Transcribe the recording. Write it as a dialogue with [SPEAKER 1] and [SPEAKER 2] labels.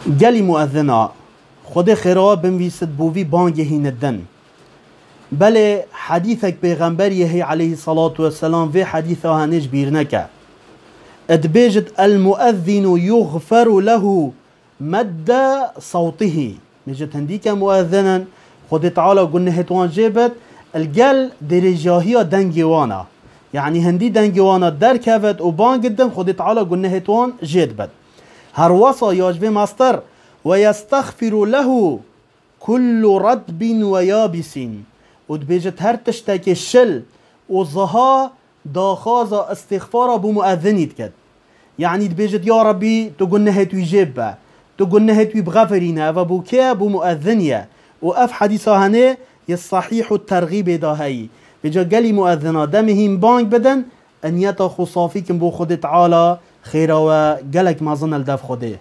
[SPEAKER 1] قالي مؤذنا خود خيرا بنويسد بوفي بانجه هندن بله حديثك بيغمبريه عليه الصلاة والسلام في حديثه هنج بيرنكا ادبيجت المؤذن يغفر له مد صوته مجد هنديك مؤذنا خود تعالى قلنا هتوان جيبت القل درجاهية دنجوانا يعني هندي دنجوانا در كفت وبان قدم خود تعالى قلنا هتوان جيبت هروصا ياجبه ماستر ويستغفر له كل رطب ويابس ودبيجت هر تشتكي الشل وظها داخازا استغفار ابو مؤذني تكد يعني دبيجت يا ربي تقولنا هتوي جيبه تقولنا هتوي بغفرينا وابو كي ابو مؤذنية واف حديثا هنه يصحيح الترغيب داهي بجا قالي مؤذنا دمهم بانك بدن ان يتا خصافيكم بو خود تعالى خيرا وقالك ما ظن الدف خوده